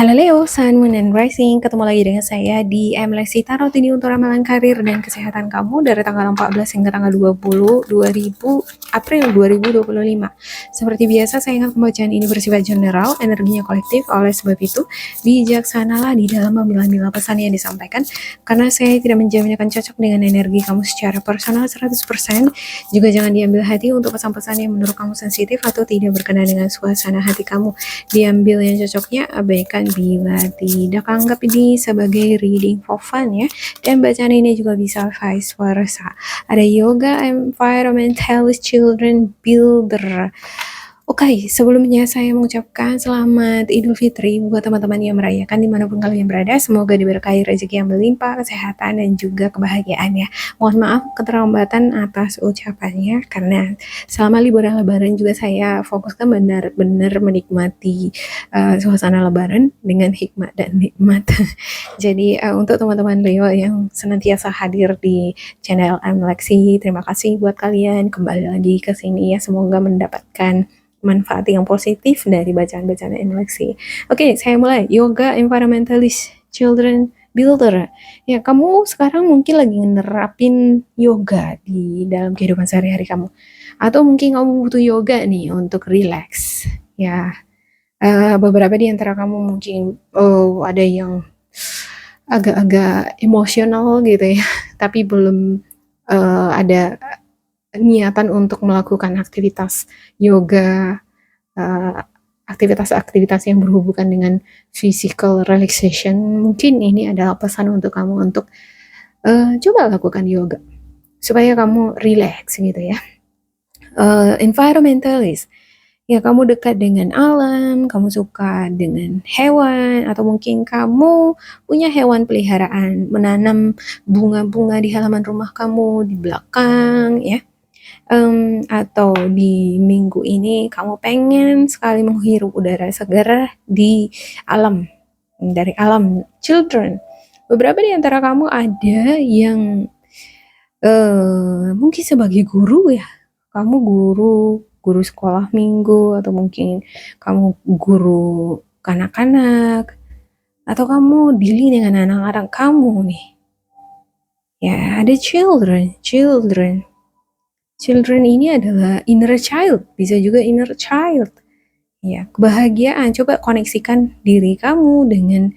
Halo Leo, Sun, Moon, and Rising. Ketemu lagi dengan saya di MLexi Tarot ini untuk ramalan karir dan kesehatan kamu dari tanggal 14 hingga tanggal 20 April 2025. Seperti biasa, saya ingat pembacaan ini bersifat general, energinya kolektif. Oleh sebab itu, bijaksanalah di dalam memilah-milah pesan yang disampaikan, karena saya tidak menjamin akan cocok dengan energi kamu secara personal 100%. Juga jangan diambil hati untuk pesan-pesan yang menurut kamu sensitif atau tidak berkenan dengan suasana hati kamu. Diambil yang cocoknya, abaikan bila tidak. Anggap ini sebagai reading for fun ya, dan bacaan ini juga bisa vice versa. Ada yoga environmentalist children builder. Oke, sebelumnya saya mengucapkan selamat Idul Fitri buat teman-teman yang merayakan dimanapun kalian berada. Semoga diberkahi rezeki yang berlimpah, kesehatan, dan juga kebahagiaan ya. Mohon maaf keterlambatan atas ucapannya, karena selama liburan lebaran juga saya fokuskan benar-benar menikmati suasana lebaran dengan hikmat dan nikmat. Jadi untuk teman-teman Leo yang senantiasa hadir di channel MLexi, terima kasih buat kalian kembali lagi ke sini ya. Semoga mendapatkan manfaat yang positif dari bacaan-bacaan MLexi. Oke, saya mulai. Yoga environmentalist children builder. Ya, kamu sekarang mungkin lagi nerapin yoga di dalam kehidupan sehari-hari kamu. Atau mungkin kamu butuh yoga nih untuk relax. Ya, beberapa di antara kamu mungkin ada yang agak-agak emosional gitu ya, tapi belum ada niatan untuk melakukan aktivitas yoga, aktivitas-aktivitas yang berhubungan dengan physical relaxation. Mungkin ini adalah pesan untuk kamu untuk coba lakukan yoga supaya kamu relax gitu ya. Environmentalist, ya kamu dekat dengan alam, kamu suka dengan hewan, atau mungkin kamu punya hewan peliharaan, menanam bunga-bunga di halaman rumah kamu di belakang ya. Atau di minggu ini kamu pengen sekali menghirup udara segar di alam, dari alam. Children, beberapa di antara kamu ada yang mungkin sebagai guru ya, kamu guru sekolah minggu, atau mungkin kamu guru kanak-kanak, atau kamu dealing dengan anak-anak kamu nih ya. Ada children ini adalah inner child, bisa juga inner child ya, kebahagiaan. Coba koneksikan diri kamu dengan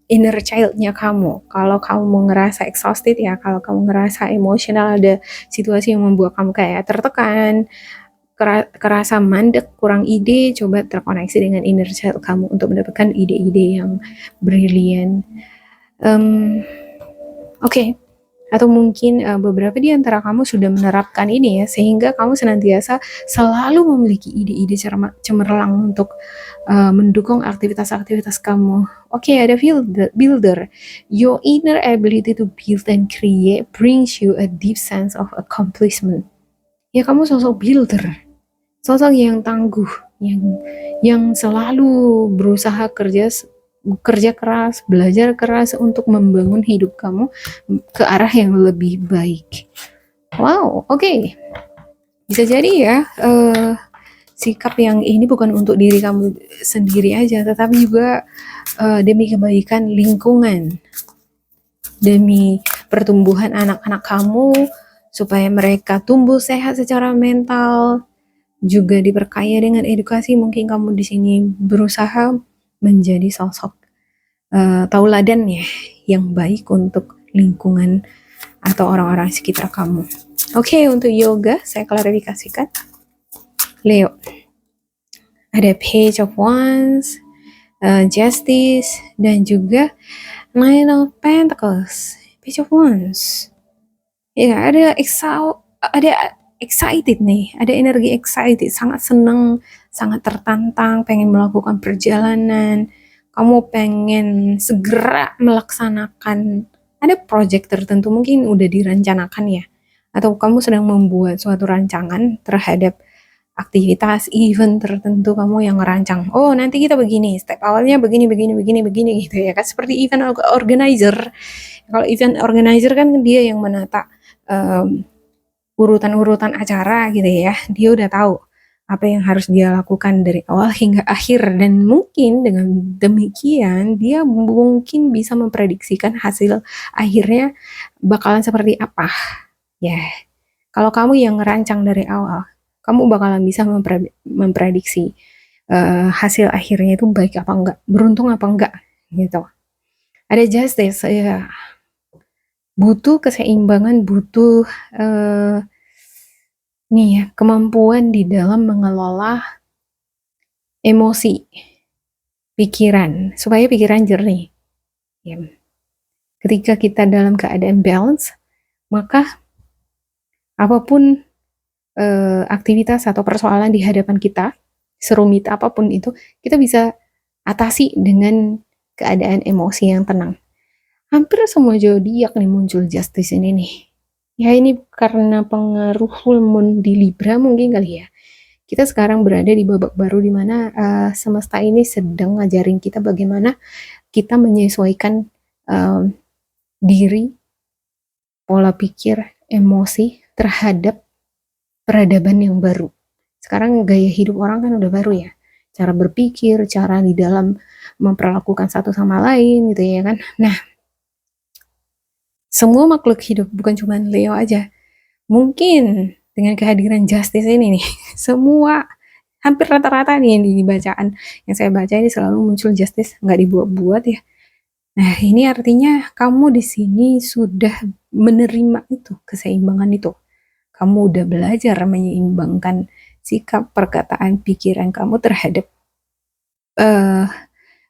inner child-nya kamu. Kalau kamu ngerasa exhausted ya, kalau kamu ngerasa emosional, ada situasi yang membuat kamu kayak tertekan, kerasa mandek, kurang ide, coba terkoneksi dengan inner child kamu untuk mendapatkan ide-ide yang brilian. Oke. Atau mungkin beberapa di antara kamu sudah menerapkan ini ya, sehingga kamu senantiasa selalu memiliki ide-ide cemerlang untuk mendukung aktivitas-aktivitas kamu. Oke, ada builder. Your inner ability to build and create brings you a deep sense of accomplishment. Ya, kamu sosok builder, sosok yang tangguh, yang selalu berusaha kerja keras, belajar keras untuk membangun hidup kamu ke arah yang lebih baik. Wow, oke. Bisa jadi ya, sikap yang ini bukan untuk diri kamu sendiri aja, tetapi juga demi kebaikan lingkungan, demi pertumbuhan anak-anak kamu, supaya mereka tumbuh sehat secara mental, juga diperkaya dengan edukasi. Mungkin kamu di sini berusaha menjadi sosok tauladan ya, yang baik untuk lingkungan atau orang-orang sekitar kamu. Oke, untuk yoga saya klarifikasikan. Leo, ada Page of Wands, Justice, dan juga Nine of Pentacles. Page of Wands. Ya, ada excited nih, ada energi excited, sangat senang, sangat tertantang, pengen melakukan perjalanan, kamu pengen segera melaksanakan ada project tertentu, mungkin udah direncanakan ya, atau kamu sedang membuat suatu rancangan terhadap aktivitas event tertentu. Kamu yang ngerancang, oh nanti kita begini, step awalnya begini gitu ya kan, seperti event organizer. Kalau event organizer kan dia yang menata urutan-urutan acara gitu ya, dia udah tahu apa yang harus dia lakukan dari awal hingga akhir, dan mungkin dengan demikian dia mungkin bisa memprediksikan hasil akhirnya bakalan seperti apa. Ya, kalau kamu yang ngerancang dari awal, kamu bakalan bisa memprediksi hasil akhirnya itu baik apa enggak, beruntung apa enggak gitu. Ada justice, ya, butuh keseimbangan, butuh nih ya, kemampuan di dalam mengelola emosi, pikiran, supaya pikiran jernih. Ya. Ketika kita dalam keadaan balance, maka apapun aktivitas atau persoalan di hadapan kita, serumit apapun itu, kita bisa atasi dengan keadaan emosi yang tenang. Hampir semua zodiak nih muncul justice ini nih. Ya ini karena pengaruh full moon di Libra mungkin kali ya. Kita sekarang berada di babak baru di mana semesta ini sedang ngajarin kita bagaimana kita menyesuaikan diri, pola pikir, emosi terhadap peradaban yang baru. Sekarang gaya hidup orang kan udah baru ya. Cara berpikir, cara di dalam memperlakukan satu sama lain gitu ya kan. Nah, semua makhluk hidup, bukan cuma Leo aja. Mungkin dengan kehadiran justice ini nih, semua hampir rata-rata nih yang dibacaan, yang saya baca ini selalu muncul justice, nggak dibuat-buat ya. Nah, ini artinya kamu di sini sudah menerima itu, keseimbangan itu. Kamu udah belajar menyeimbangkan sikap, perkataan, pikiran kamu terhadap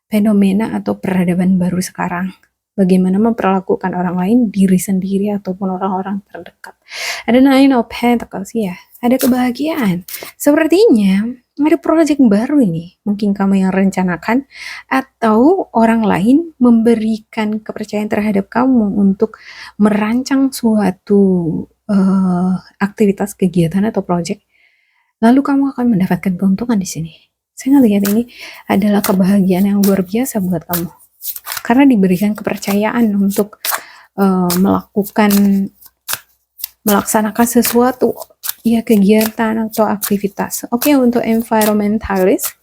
fenomena atau peradaban baru sekarang. Bagaimana memperlakukan orang lain, diri sendiri, ataupun orang-orang terdekat. Ada Nine of Pentacles ya, ada kebahagiaan. Sepertinya ada proyek baru ini, mungkin kamu yang rencanakan, atau orang lain memberikan kepercayaan terhadap kamu untuk merancang suatu aktivitas, kegiatan, atau proyek. Lalu kamu akan mendapatkan keuntungan di sini. Saya ngelihat ini adalah kebahagiaan yang luar biasa buat kamu. Karena diberikan kepercayaan untuk melaksanakan sesuatu, ya kegiatan atau aktivitas. Oke, untuk environmentalist,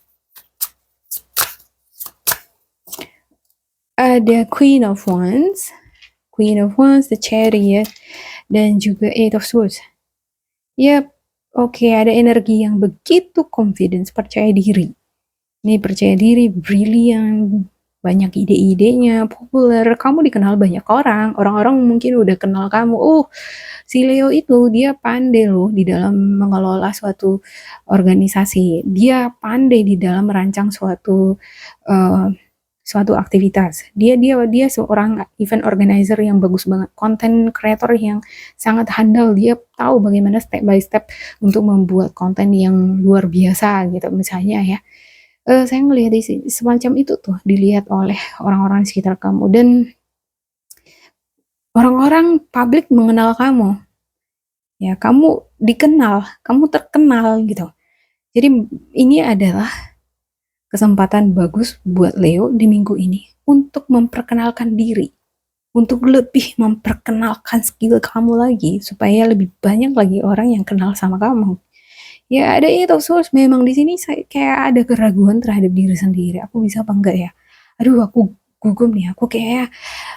ada Queen of Wands, the Chariot, dan juga Eight of Swords. Ya, oke, ada energi yang begitu confidence, percaya diri. Ini percaya diri, brilian, banyak ide-idenya, populer, kamu dikenal banyak orang mungkin udah kenal kamu, si Leo itu dia pandai loh di dalam mengelola suatu organisasi, dia pandai di dalam merancang suatu aktivitas, dia seorang event organizer yang bagus banget, content creator yang sangat handal, dia tahu bagaimana step by step untuk membuat konten yang luar biasa gitu misalnya ya. Saya ngelihat semacam itu tuh dilihat oleh orang-orang di sekitar kamu, dan orang-orang publik mengenal kamu. Ya, kamu dikenal, kamu terkenal gitu. Jadi ini adalah kesempatan bagus buat Leo di minggu ini untuk memperkenalkan diri, untuk lebih memperkenalkan skill kamu lagi supaya lebih banyak lagi orang yang kenal sama kamu. Ya ada itu source, memang di sini saya kayak ada keraguan terhadap diri sendiri. Aku bisa apa enggak ya? Aduh, aku gugup nih. Aku kayak,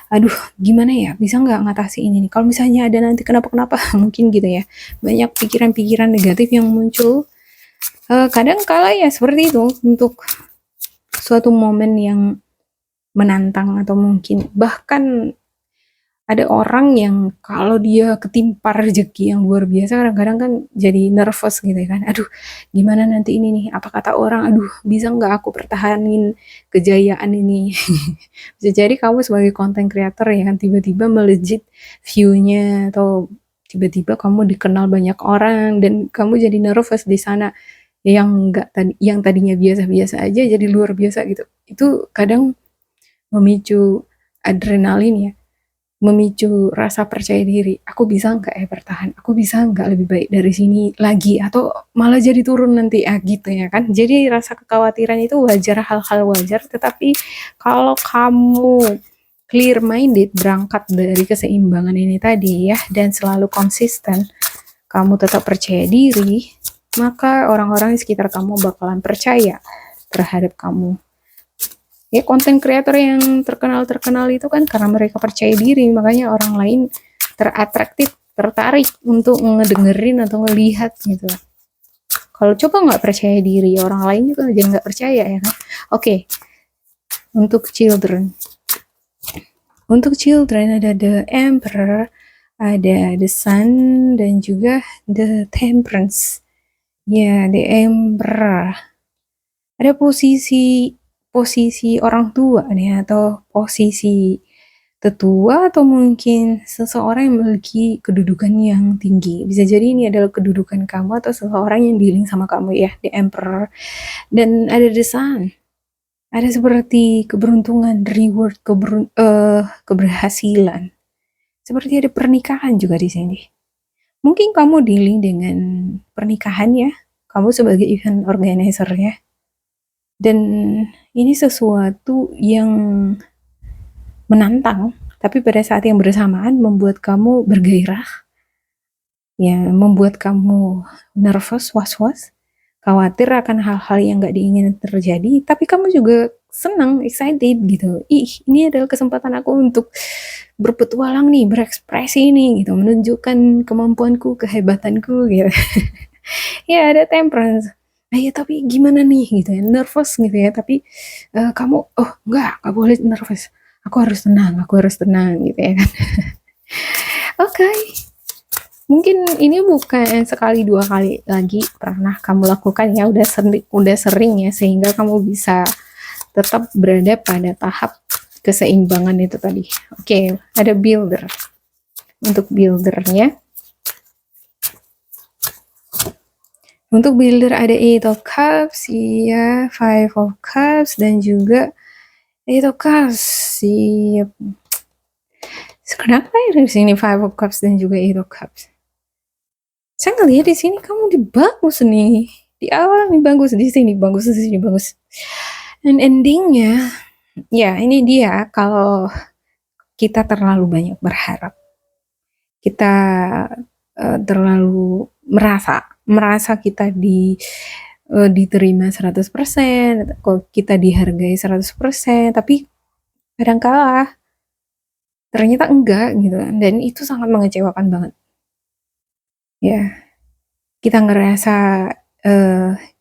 aduh, gimana ya? Bisa nggak ngatasi ini nih? Kalau misalnya ada nanti kenapa-kenapa, mungkin gitu ya. Banyak pikiran-pikiran negatif yang muncul. Kadang kala ya seperti itu untuk suatu momen yang menantang, atau mungkin bahkan ada orang yang kalau dia ketimpa rezeki yang luar biasa kadang-kadang kan jadi nervous gitu kan, aduh gimana nanti ini nih, apa kata orang, aduh bisa nggak aku pertahanin kejayaan ini. Bisa jadi kamu sebagai content creator ya kan tiba-tiba melejit view-nya, atau tiba-tiba kamu dikenal banyak orang dan kamu jadi nervous di sana, yang tadinya biasa-biasa aja jadi luar biasa gitu. Itu kadang memicu adrenalin ya, memicu rasa percaya diri. Aku bisa nggak ya bertahan? Aku bisa nggak lebih baik dari sini lagi? Atau malah jadi turun nanti gitu ya kan? Jadi rasa kekhawatiran itu wajar, hal-hal wajar. Tetapi kalau kamu clear minded, berangkat dari keseimbangan ini tadi ya, dan selalu konsisten, kamu tetap percaya diri, maka orang-orang di sekitar kamu bakalan percaya terhadap kamu. Ya, konten kreator yang terkenal itu kan karena mereka percaya diri, makanya orang lain tertarik untuk ngedengerin atau ngelihat gitu. Kalau coba nggak percaya diri, orang lain juga jadi nggak percaya ya kan. Oke. Untuk children ada the Emperor, ada the Sun, dan juga the Temperance. Ya, the Emperor. Ada posisi orang tua nih, atau posisi tetua, atau mungkin seseorang yang memiliki kedudukan yang tinggi. Bisa jadi ini adalah kedudukan kamu atau seseorang yang dealing sama kamu ya, the Emperor. Dan ada the Sun. Ada seperti keberuntungan, reward, keberhasilan. Seperti ada pernikahan juga di sini. Mungkin kamu dealing dengan pernikahan ya, kamu sebagai event organizer ya. Dan ini sesuatu yang menantang, tapi pada saat yang bersamaan membuat kamu bergairah, ya, membuat kamu nervous, was-was, khawatir akan hal-hal yang gak diingin terjadi, tapi kamu juga senang, excited gitu. Ini adalah kesempatan aku untuk berpetualang nih, berekspresi nih gitu, menunjukkan kemampuanku, kehebatanku gitu. Ya, ada Temperance. Ya tapi gimana nih gitu ya, nervous gitu ya, tapi kamu enggak boleh nervous. Aku harus tenang gitu ya kan. Oke. Mungkin ini bukan sekali dua kali lagi pernah kamu lakukan ya, udah sering ya, sehingga kamu bisa tetap berada pada tahap keseimbangan itu tadi. Oke, ada builder. Untuk buildernya, ada 8 of Cups, ya, 5 of Cups, dan juga 8 of Cups. Siap. Kenapa ya di sini 5 of Cups dan juga 8 of Cups? Saya ngelihat di sini kamu bagus nih. Di awal nih bagus, di sini bagus, di sini bagus. Dan endingnya, ya ini dia, kalau kita terlalu banyak berharap, kita terlalu merasa kita diterima 100%, kok kita dihargai 100%, tapi kadangkala ternyata enggak gitu, dan itu sangat mengecewakan banget. Ya, kita ngerasa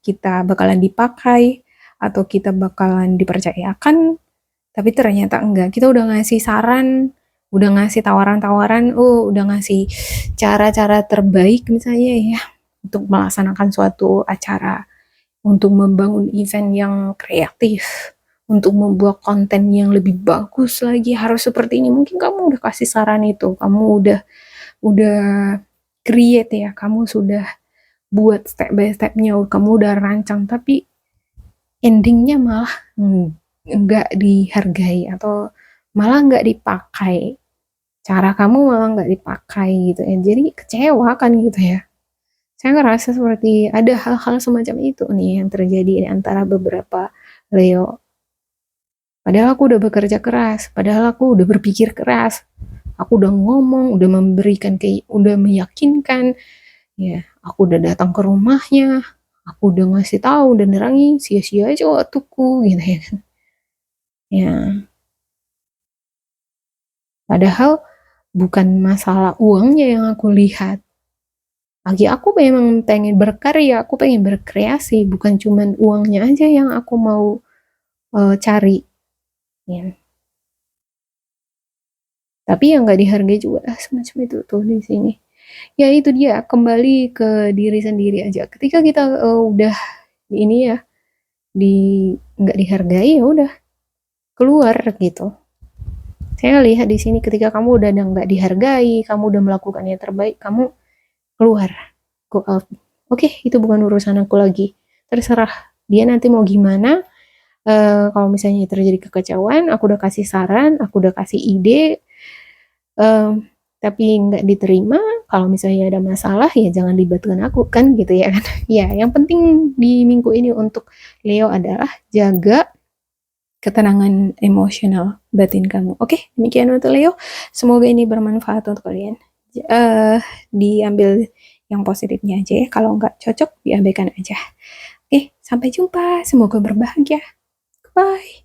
kita bakalan dipakai atau kita bakalan dipercayakan, tapi ternyata enggak. Kita udah ngasih saran, udah ngasih tawaran-tawaran, udah ngasih cara-cara terbaik misalnya ya, untuk melaksanakan suatu acara, untuk membangun event yang kreatif, untuk membuat konten yang lebih bagus lagi, harus seperti ini. Mungkin kamu udah kasih saran itu, kamu udah create ya, kamu sudah buat step by stepnya, kamu udah rancang, tapi endingnya malah nggak dihargai atau malah nggak dipakai, cara kamu malah nggak dipakai gitu ya, jadi kecewa kan gitu ya. Saya ngerasa seperti ada hal-hal semacam itu nih yang terjadi di antara beberapa Leo. Padahal aku udah bekerja keras, padahal aku udah berpikir keras, aku udah ngomong, udah memberikan, udah meyakinkan, ya, aku udah datang ke rumahnya, aku udah ngasih tahu dan nerangi, sia-sia aja waktuku gitu ya kan. Ya, padahal bukan masalah uangnya yang aku lihat. Lagi aku memang pengen berkarya, aku pengen berkreasi, bukan cuman uangnya aja yang aku mau cari. Ya. Tapi yang nggak dihargai juga semacam itu tuh di sini. Ya itu dia, kembali ke diri sendiri aja. Ketika kita udah ini ya, nggak dihargai, ya udah keluar gitu. Saya lihat di sini ketika kamu udah nggak dihargai, kamu udah melakukan yang terbaik, kamu keluar, go out. Oke, itu bukan urusan aku lagi. Terserah dia nanti mau gimana. Kalau misalnya terjadi kekecewaan, aku udah kasih saran, aku udah kasih ide, tapi nggak diterima. Kalau misalnya ada masalah, ya jangan libatkan aku kan gitu ya kan. Ya, yang penting di minggu ini untuk Leo adalah jaga ketenangan emosional batin kamu. Oke, demikian untuk Leo. Semoga ini bermanfaat untuk kalian. Diambil yang positifnya aja ya. Kalau nggak cocok, diabaikan aja. Oke, sampai jumpa. Semoga berbahagia. Bye.